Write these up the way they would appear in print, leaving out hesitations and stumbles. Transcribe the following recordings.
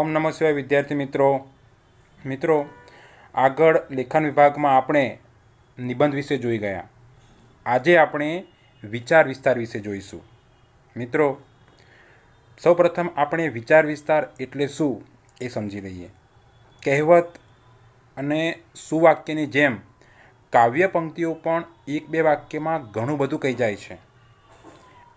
ઓમ નમઃ શિવાય વિદ્યાર્થી મિત્રો આગળ લેખન વિભાગમાં આપણે નિબંધ વિશે જોઈ ગયા. આજે આપણે વિચાર વિસ્તાર વિશે જોઈશું. મિત્રો, સૌપ્રથમ આપણે વિચાર વિસ્તાર એટલે શું એ સમજી લઈએ. કહેવત અને સુવાક્યની જેમ કાવ્ય પંક્તિઓ પણ એક બે વાક્યમાં ઘણું બધું કહી જાય છે.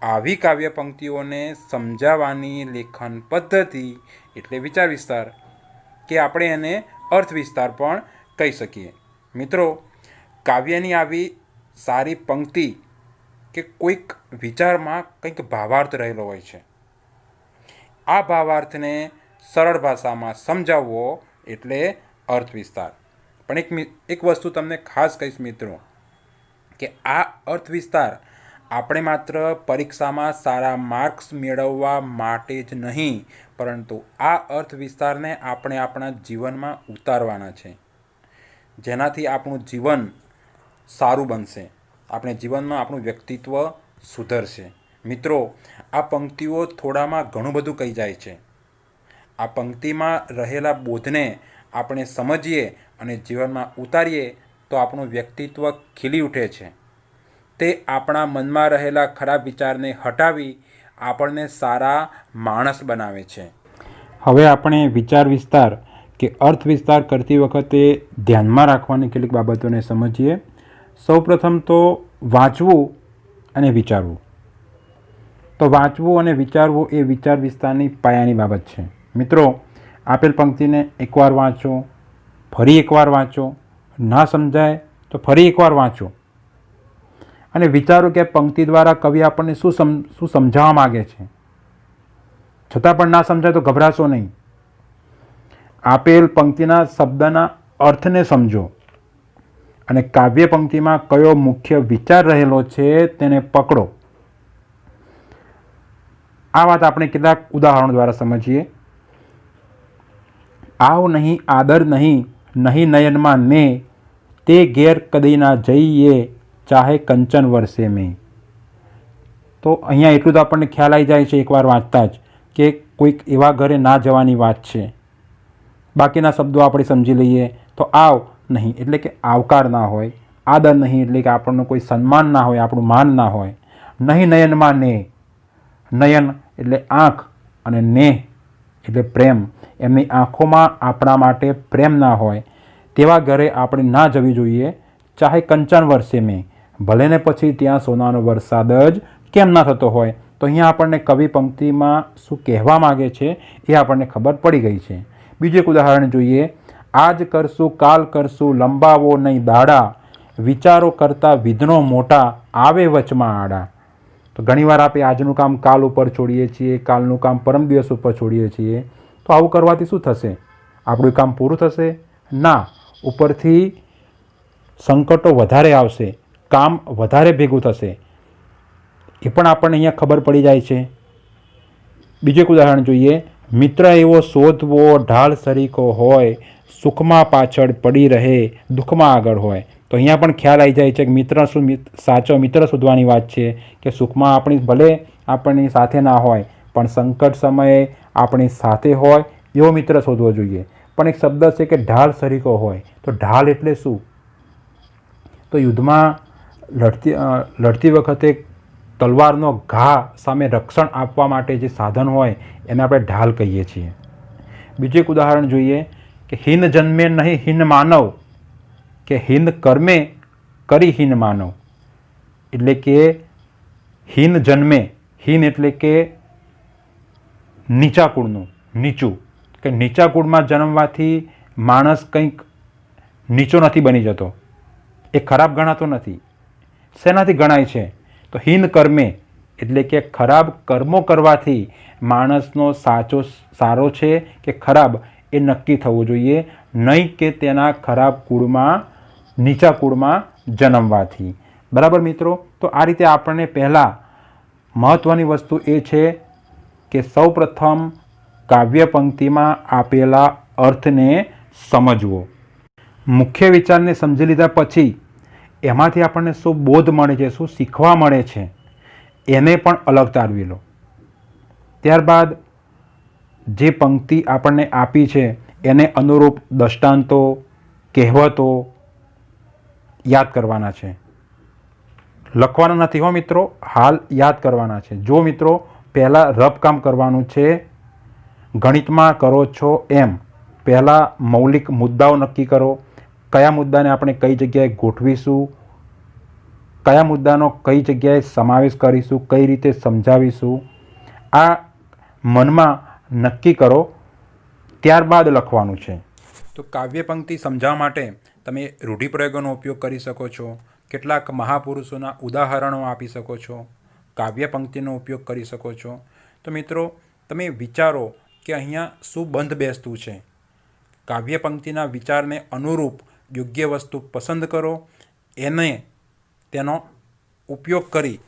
આવી કાવ્ય પંક્તિઓને સમજાવવાની લેખન પદ્ધતિ એટલે વિચાર વિસ્તાર, કે આપણે એને અર્થ વિસ્તાર પણ કહી શકીએ. મિત્રો, કાવ્યની આવી સારી પંક્તિ કે કોઈક વિચારમાં કંઈક ભાવાર્થ રહેલો હોય છે. આ ભાવાર્થને સરળ ભાષામાં સમજાવવો એટલે અર્થ વિસ્તાર. પણ એક વસ્તુ તમને ખાસ કહીશ મિત્રો, કે આ અર્થ વિસ્તાર આપણે માત્ર પરીક્ષામાં સારા માર્ક્સ મેળવવા માટે જ નહીં, પરંતુ આ અર્થ વિસ્તારને આપણે આપણા જીવનમાં ઉતારવાના છે, જેનાથી આપણું જીવન સારું બનશે, આપણે જીવનમાં આપણું વ્યક્તિત્વ સુધરશે. મિત્રો, આ પંક્તિઓ થોડામાં ઘણું બધું કહી જાય છે. આ પંક્તિમાં રહેલા બોધને આપણે સમજીએ અને જીવનમાં ઉતારીએ તો આપણું વ્યક્તિત્વ ખીલી ઉઠે છે. તે આપણા મનમાં રહેલા ખરાબ વિચારને હટાવી આપણને સારા માણસ બનાવે છે. હવે આપણે વિચાર વિસ્તાર કે અર્થ વિસ્તાર કરતી વખતે ધ્યાનમાં રાખવાની કેટલીક બાબતોને સમજીએ. સૌપ્રથમ તો વાંચવું અને વિચારવું. તો વાંચવું અને વિચારવું એ વિચાર વિસ્તારની પાયાની બાબત છે. મિત્રો, આપેલ પંક્તિને એકવાર વાંચો, ફરી એકવાર વાંચો, ના સમજાય તો ફરી એકવાર વાંચો અને વિચારો કે પંક્તિ દ્વારા કવિ આપણને શું સમજાવવા માગે છે. છતાં પણ ના સમજાય તો ગભરાશો નહીં. આપેલ પંક્તિના શબ્દના અર્થને સમજો અને કાવ્ય પંક્તિમાં કયો મુખ્ય વિચાર રહેલો છે તેને પકડો. આ વાત આપણે કેટલાક ઉદાહરણો દ્વારા સમજીએ. આવ નહીં આદર નહીં, નહીં નયનમાં ને, તે ઘેર કદી ના જઈએ, ચાહે કંચન વર્ષે મેં. તો અહીંયા એટલું તો આપણને ખ્યાલ આવી જાય છે એકવાર વાંચતા જ, કે કોઈક એવા ઘરે ના જવાની વાત છે. બાકીના શબ્દો આપણે સમજી લઈએ તો આવ નહીં એટલે કે આવકાર ના હોય, આદર નહીં એટલે કે આપણનું કોઈ સન્માન ના હોય, આપણું માન ના હોય, નહીં નયનમાં ને, નયન એટલે આંખ અને ને એટલે પ્રેમ, એમની આંખોમાં આપણા માટે પ્રેમ ના હોય તેવા ઘરે આપણે ના જવી જોઈએ. ચાહે કંચન વર્ષે મેં, ભલે ને પછી ત્યાં સોનાનો વરસાદ જ કેમ ના થતો હોય. તો અહીંયા આપણને કવિ પંક્તિમાં શું કહેવા માગે છે એ આપણને ખબર પડી ગઈ છે. બીજું એક ઉદાહરણ જોઈએ. આજ કરશું કાલ કરશું, લંબાવો નહીં દાડા, વિચારો કરતાં વિધ્નો મોટા, આવે વચમાં આડા. તો ઘણીવાર આપણે આજનું કામ કાલ ઉપર છોડીએ છીએ, કાલનું કામ પરમ દિવસ ઉપર છોડીએ છીએ. તો આવું કરવાથી શું થશે? આપણું કામ પૂરું થશે? ના, ઉપરથી સંકટો વધારે આવશે, કામ વધારે ભેગું થશે. એ પણ આપણને અહીંયા ખબર પડી જાય છે. બીજું એક ઉદાહરણ જોઈએ. મિત્ર એવો શોધવો ઢાળ સરીકો હોય, સુખમાં પાછળ પડી રહે, દુઃખમાં આગળ હોય. તો અહીંયા પણ ખ્યાલ આવી જાય છે કે મિત્ર સાચો મિત્ર શોધવાની વાત છે, કે સુખમાં આપણી ભલે આપણી સાથે ના હોય પણ સંકટ સમયે આપણી સાથે હોય એવો મિત્ર શોધવો જોઈએ. પણ એક શબ્દ છે કે ઢાળ સરીકો હોય. તો ઢાળ એટલે શું? તો યુદ્ધમાં લડતી વખતે તલવારનો ઘા સામે રક્ષણ આપવા માટે જે સાધન હોય એને આપણે ઢાલ કહીએ છીએ. બીજું એક ઉદાહરણ જોઈએ કે હિન જન્મે નહીં હિન માનવ, કે હિન કર્મે કરી હિન માનવ. એટલે કે હિન જન્મે, હિન એટલે કે નીચા કુળનું, નીચું, કે નીચા કુળમાં જન્મવાથી માણસ કંઈક નીચો નથી બની જતો, એ ખરાબ ગણાતો નથી. શેનાથી ગણાય છે? તો હિન કર્મે એટલે કે ખરાબ કર્મો કરવાથી માણસનો સારો છે કે ખરાબ એ નક્કી થવું જોઈએ, નહીં કે તેના ખરાબ કુળમાં, નીચા કુળમાં જન્મવાથી. બરાબર મિત્રો? તો આ રીતે આપણને પહેલાં મહત્ત્વની વસ્તુ એ છે કે સૌપ્રથમ કાવ્ય પંક્તિમાં આપેલા અર્થને સમજવો. મુખ્ય વિચારને સમજી લીધા પછી એમાંથી આપણને શું બોધ મળે છે, શું શીખવા મળે છે, એને પણ અલગ તારવી લો. ત્યારબાદ જે પંક્તિ આપણને આપી છે એને અનુરૂપ દૃષ્ટાંતો, કહેવતો યાદ કરવાના છે. લખવાના નથી હો મિત્રો, હાલ યાદ કરવાના છે. જો મિત્રો પહેલાં રફકામ કરવાનું છે, ગણિતમાં કરો છો એમ પહેલાં મૌલિક મુદ્દાઓ નક્કી કરો. કયા મુદ્દાને આપણે કઈ જગ્યાએ ગોઠવીશું, કયા મુદ્દાનો કઈ જગ્યાએ સમાવેશ કરીશું, કઈ રીતે સમજાવીશું, આ મનમાં નક્કી કરો, ત્યારબાદ લખવાનું છે. તો કાવ્ય પંક્તિ સમજાવવા માટે તમે રૂઢિપ્રયોગોનો ઉપયોગ કરી શકો છો, કેટલાક મહાપુરુષોના ઉદાહરણો આપી શકો છો, કાવ્ય પંક્તિનો ઉપયોગ કરી શકો છો. તો મિત્રો તમે વિચારો કે અહીંયા શું બંધ બેસતું છે. કાવ્ય પંક્તિના વિચારને અનુરૂપ યોગ્ય વસ્તુ પસંદ કરો, એને તેનો ઉપયોગ કરી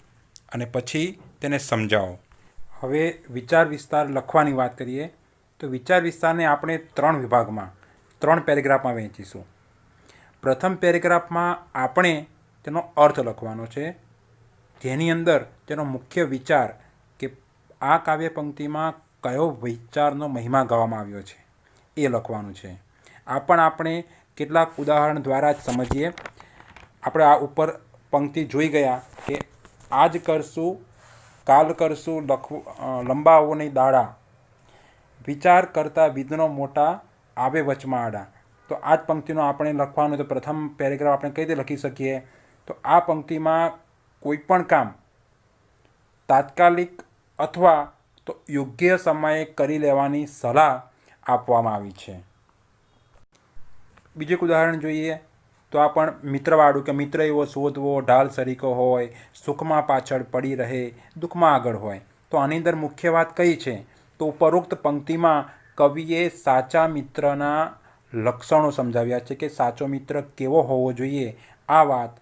અને પછી તેને સમજાવો. હવે વિચાર વિસ્તાર લખવાની વાત કરીએ તો વિચાર વિસ્તારને આપણે 3 વિભાગમાં 3 પેરેગ્રાફમાં વહેંચીશું. પ્રથમ પેરેગ્રાફમાં આપણે તેનો અર્થ લખવાનો છે, જેની અંદર તેનો મુખ્ય વિચાર કે આ કાવ્ય પંક્તિમાં કયો વિચારનો મહિમા ગાવામાં આવ્યો છે એ લખવાનું છે. આ પણ આપણે કેટલાક ઉદાહરણ દ્વારા જ સમજીએ. આપણે આ ઉપર પંક્તિ જોઈ ગયા કે આજ કરશું કાલ કરશું લંબાવો નહીં દાડા, વિચાર કરતા વિઘ્નો મોટા આવે વચમાં આડા. તો આ જ પંક્તિનો આપણે લખવાનું. તો પ્રથમ પેરેગ્રાફ આપણે કઈ રીતે લખી શકીએ? તો આ પંક્તિમાં કોઈ પણ કામ તાત્કાલિક અથવા તો યોગ્ય સમયે કરી લેવાની સલાહ આપવામાં આવી છે. બીજું એક ઉદાહરણ જોઈએ તો આ પણ મિત્રવાળું કે મિત્ર એવો શોધવો, ઢાલ સરીકો હોય, સુખમાં પાછળ પડી રહે, દુઃખમાં આગળ હોય. તો આની અંદર મુખ્ય વાત કઈ છે? તો ઉપરોક્ત પંક્તિમાં કવિએ સાચા મિત્રના લક્ષણો સમજાવ્યા છે કે સાચો મિત્ર કેવો હોવો જોઈએ. આ વાત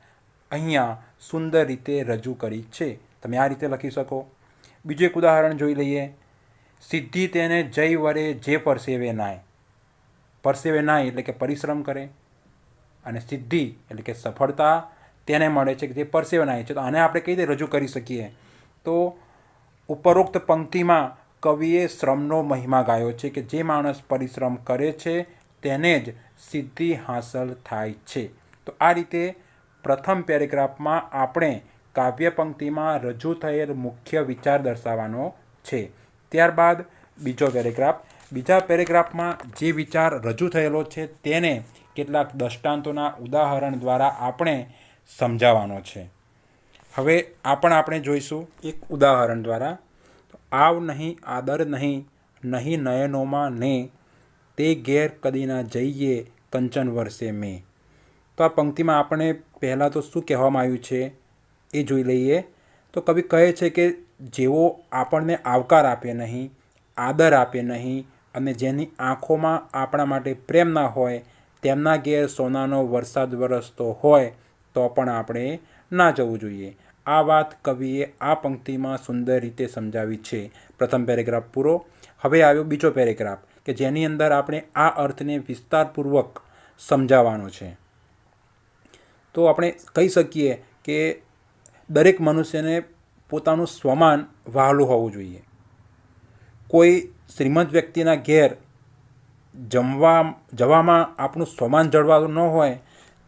અહીંયા સુંદર રીતે રજૂ કરી છે. તમે આ રીતે લખી શકો. બીજું એક ઉદાહરણ જોઈ લઈએ. સિદ્ધિ તેને જય વરે જે પરસેવે નાય. પરસેવે નાય એટલે કે પરિશ્રમ કરે, અને સિદ્ધિ એટલે કે સફળતા તેને મળે છે કે જે પરસેવે નાય છે. તો આને આપણે કઈ રીતે રજૂ કરી શકીએ? તો ઉપરોક્ત પંક્તિમાં કવિએ શ્રમનો મહિમા ગાયો છે કે જે માણસ પરિશ્રમ કરે છે તેને જ સિદ્ધિ હાંસલ થાય છે. તો આ રીતે પ્રથમ પેરેગ્રાફમાં આપણે કાવ્ય પંક્તિમાં રજૂ થયેલ મુખ્ય વિચાર દર્શાવવાનો છે. ત્યારબાદ બીજો પેરેગ્રાફ. બીજા પેરેગ્રાફમાં જે વિચાર રજૂ થયેલો છે તેને કેટલાક દૃષ્ટાંતોના ઉદાહરણ દ્વારા આપણે સમજાવવાનો છે. હવે આ પણ આપણે જોઈશું એક ઉદાહરણ દ્વારા. આવ નહીં આદર નહીં, નહીં નયનોમાં ને, તે ઘેર કદી ના જઈએ કંચન વર્ષે મેં. તો આ પંક્તિમાં આપણે પહેલાં તો શું કહેવામાં આવ્યું છે એ જોઈ લઈએ. તો કવિ કહે છે કે જેઓ આપણને આવકાર આપે નહીં, આદર આપે નહીં અને જેની આંખોમાં આપણા માટે પ્રેમ ના હોય, તેમના ઘેર સોનાનો વરસાદ વરસતો હોય તો પણ આપણે ના જવું જોઈએ. આ વાત કવિએ આ પંક્તિમાં સુંદર રીતે સમજાવી છે. પ્રથમ પેરેગ્રાફ પૂરો. હવે આવ્યો બીજો પેરેગ્રાફ કે જેની અંદર આપણે આ અર્થને વિસ્તારપૂર્વક સમજાવવાનો છે. તો આપણે કહી શકીએ કે દરેક મનુષ્યને પોતાનું સ્વમાન વહાલું હોવું જોઈએ. કોઈ શ્રીમંત વ્યક્તિના ઘેર જવામાં આપણું સ્વમાન જળવાતું ન હોય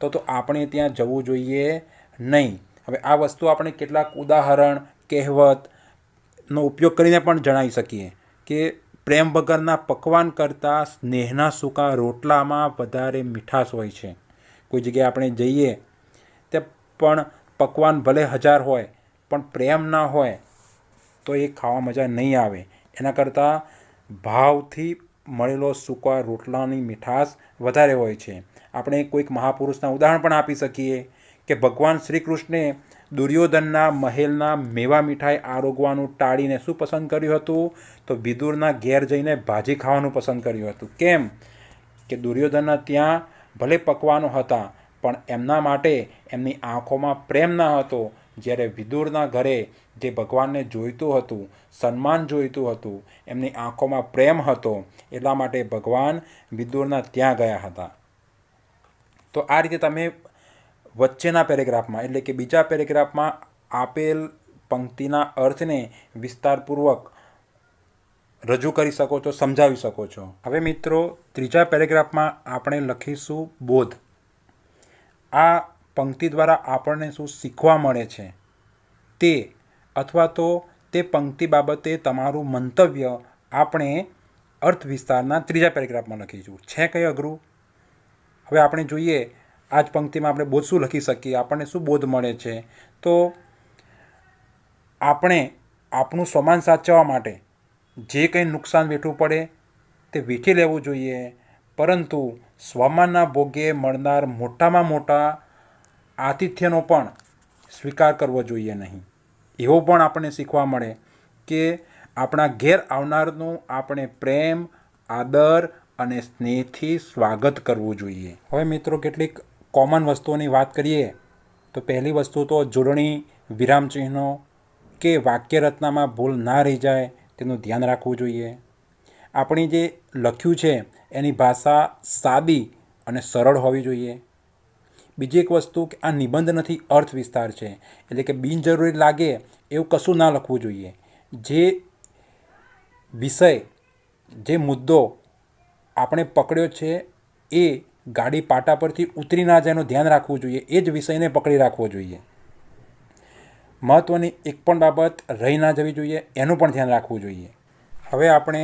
તો આપણે ત્યાં જવું જોઈએ નહીં. હવે આ વસ્તુ આપણે કેટલાક ઉદાહરણ, કહેવતનો ઉપયોગ કરીને પણ જણાવી શકીએ કે પ્રેમ વગરના પકવાન કરતાં સ્નેહના સૂકા રોટલામાં વધારે મીઠાશ હોય છે. કોઈ જગ્યાએ આપણે જઈએ તે પણ પકવાન ભલે 1000 હોય પણ પ્રેમ ના હોય તો એ ખાવા મજા નહીં આવે. એના કરતાં ભાવથી મળેલો સૂકા રોટલાની મીઠાશ વધારે હોય છે. આપણે કોઈક મહાપુરુષના ઉદાહરણ પણ આપી શકીએ કે ભગવાન શ્રી કૃષ્ણે દુર્યોધનના મહેલના મેવા મીઠાઈ આરોગવાનું ટાળીને શું પસંદ કર્યું હતું? તો વિદુરના ઘેર જઈને ભાજી ખાવાનું પસંદ કર્યું હતું. કેમ? કે દુર્યોધનના ત્યાં ભલે પકવાનો હતા પણ એમના માટે એમની આંખોમાં પ્રેમ ન હતો. જ્યારે વિદુરના ઘરે જે ભગવાનને જોઈતું હતું, સન્માન જોઈતું હતું, એમની આંખોમાં પ્રેમ હતો, એટલા માટે ભગવાન વિદુરના ત્યાં ગયા હતા. તો આ રીતે તમે વચ્ચેના પેરેગ્રાફમાં એટલે કે બીજા પેરેગ્રાફમાં આપેલ પંક્તિના અર્થને વિસ્તારપૂર્વક રજૂ કરી શકો છો, સમજાવી શકો છો. હવે મિત્રો, ત્રીજા પેરેગ્રાફમાં આપણે લખીશું બોધ. આ પંક્તિ દ્વારા આપણને શું શીખવા મળે છે તે, અથવા તો તે પંક્તિ બાબતે તમારું મંતવ્ય આપણે અર્થ વિસ્તારના ત્રીજા પેરેગ્રાફમાં લખીશું. છે કંઈ અઘરું? હવે આપણે જોઈએ આ જ પંક્તિમાં આપણે બોધ શું લખી શકીએ, આપણને શું બોધ મળે છે. તો આપણે આપણું સ્વમાન સાચવવા માટે જે કંઈ નુકસાન વેઠવું પડે તે વેઠી લેવું જોઈએ, પરંતુ સ્વમાનના ભોગે મળનાર મોટામાં મોટા આતિથ્યનો પણ સ્વીકાર કરવો જોઈએ નહીં. એવો પણ આપણને શીખવા મળે કે આપણા ઘેર આવનારનું આપણે પ્રેમ, આદર અને સ્નેહથી સ્વાગત કરવું જોઈએ. હવે મિત્રો, કેટલીક કોમન વસ્તુઓની વાત કરીએ તો પહેલી વસ્તુ તો જોડણી, વિરામચિહ્નો કે વાક્યરચનામાં ભૂલ ના રહી જાય તેનું ધ્યાન રાખવું જોઈએ. આપણી જે લખ્યું છે એની ભાષા સાદી અને સરળ હોવી જોઈએ. બીજી એક વસ્તુ કે આ નિબંધ નથી, અર્થ વિસ્તાર છે, એટલે કે બિનજરૂરી લાગે એવું કશું ના લખવું જોઈએ. જે વિષય, જે મુદ્દો આપણે પકડ્યો છે એ ગાડી પાટા પરથી ઉતરી ના જાય એનું ધ્યાન રાખવું જોઈએ. એ જ વિષયને પકડી રાખવો જોઈએ. મહત્ત્વની એક પણ બાબત રહી ના જવી જોઈએ, એનું પણ ધ્યાન રાખવું જોઈએ. હવે આપણે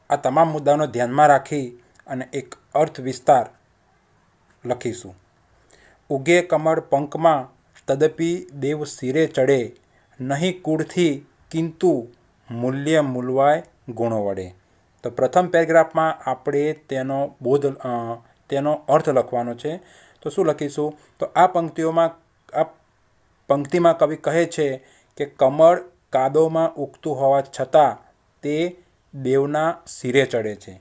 આ તમામ મુદ્દાઓને ધ્યાનમાં રાખી અને એક અર્થ વિસ્તાર લખીશું. ઉગે કમળ પંકમાં, તદપી દેવ શિરે ચડે, નહીં કુળથી કિંતુ મૂલ્ય મૂલવાય ગુણો વડે. તો પ્રથમ પેરેગ્રાફમાં આપણે તેનો અર્થ લખવાનો છે. તો શું લખીશું? તો આ પંક્તિમાં કવિ કહે છે કે કમળ કાદવમાં ઉગતું હોવા છતાં તે દેવના શિરે ચડે છે.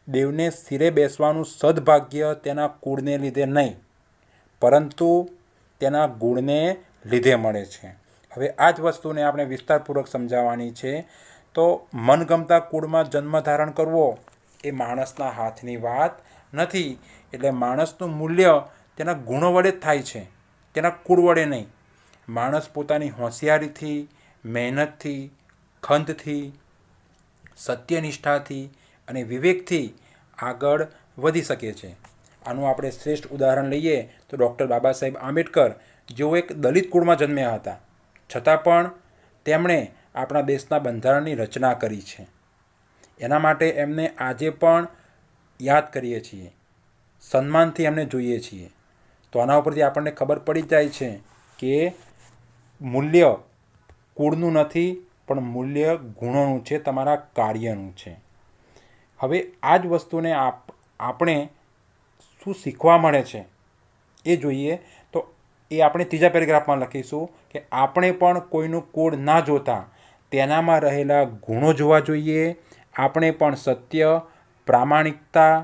દેવને શિરે બેસવાનું સદભાગ્ય તેના કુળને લીધે નહીં, પરંતુ તેના ગુણને લીધે મળે છે. હવે આ જ વસ્તુને આપણે વિસ્તારપૂર્વક સમજાવવાની છે. તો મનગમતા કુળમાં જન્મ ધારણ કરવો એ માણસના હાથની વાત નથી. એટલે માણસનું મૂલ્ય તેના ગુણો વડે જ થાય છે, તેના કુળ વડે નહીં. માણસ પોતાની હોશિયારીથી, મહેનતથી, ખંતથી, સત્યનિષ્ઠાથી અને વિવેકથી આગળ વધી શકે છે. આનું આપણે શ્રેષ્ઠ ઉદાહરણ લઈએ તો ડૉક્ટર બાબા સાહેબ આંબેડકર, જેઓ એક દલિત કુળમાં જન્મ્યા હતા, છતાં પણ તેમણે આપણા દેશના બંધારણની રચના કરી છે. એના માટે એમને આજે પણ યાદ કરીએ છીએ, સન્માનથી એમને જોઈએ છીએ. તો આના ઉપરથી આપણને ખબર પડી જાય છે કે મૂલ્ય કુળનું નથી, પણ મૂલ્ય ગુણોનું છે, તમારા કાર્યનું છે. હવે આ જ વસ્તુને આપણે શું શીખવા મળે છે એ જોઈએ. તો એ આપણે ત્રીજા પેરેગ્રાફમાં લખીશું કે આપણે પણ કોઈનું કુળ ના જોતા તેનામાં રહેલા ગુણો જોવા જોઈએ. આપણે પણ સત્ય, પ્રામાણિકતા,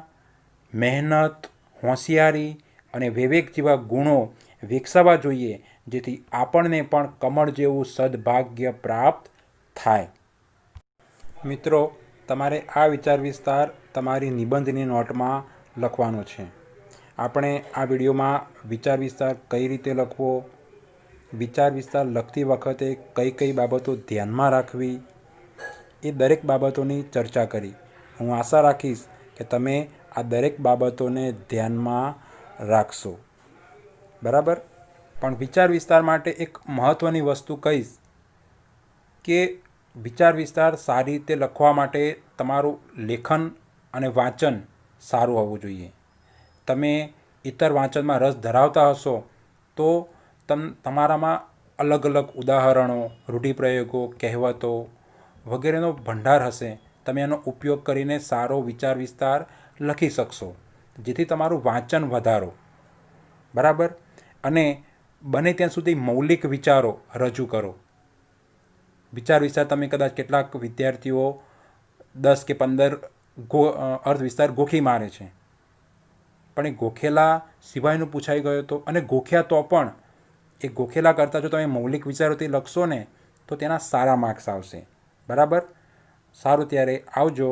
મહેનત, હોશિયારી અને વિવેક જેવા ગુણો વિકસાવવા જોઈએ, જેથી આપણને પણ કમળ જેવું સદભાગ્ય પ્રાપ્ત થાય. મિત્રો, તમારે આ વિચાર વિસ્તાર તમારી નિબંધની નોટમાં લખવાનો છે. આપણે આ વિડીયોમાં વિચાર વિસ્તાર કઈ રીતે લખવો, વિચાર વિસ્તાર લખતી વખતે કઈ કઈ બાબતો ધ્યાનમાં રાખવી, એ દરેક બાબતોની ચર્ચા કરી. હું આશા રાખીશ કે તમે આ દરેક બાબતોને ધ્યાનમાં રાખશો. બરાબર? પણ વિચાર વિસ્તાર માટે એક મહત્ત્વની વસ્તુ કહીશ કે વિચાર વિસ્તાર સારી રીતે લખવા માટે તમારું લેખન અને વાંચન સારું હોવું જોઈએ. તમે ઇતર વાંચનમાં રસ ધરાવતા હશો તો તમારામાં અલગ અલગ ઉદાહરણો, રૂઢિપ્રયોગો, કહેવતો વગેરેનો ભંડાર હશે. તમે એનો ઉપયોગ કરીને સારો વિચાર વિસ્તાર લખી શકશો, જેથી તમારું વાંચન વધારો. બરાબર? અને બને ત્યાં સુધી મૌલિક વિચારો રજૂ કરો. વિચાર વિસ્તાર તમે કદાચ કેટલાક વિદ્યાર્થીઓ 10 કે 15 અર્થ વિસ્તાર ગોખી મારે છે, પણ એ ગોખેલા સિવાયનું પૂછાઈ ગયો હતો, અને ગોખ્યા તો પણ એ ગોખેલા કરતાં જો તમે મૌલિક વિચારોથી લખશો ને તો તેના સારા માર્ક્સ આવશે. બરાબર? સારું, ત્યારે આવજો.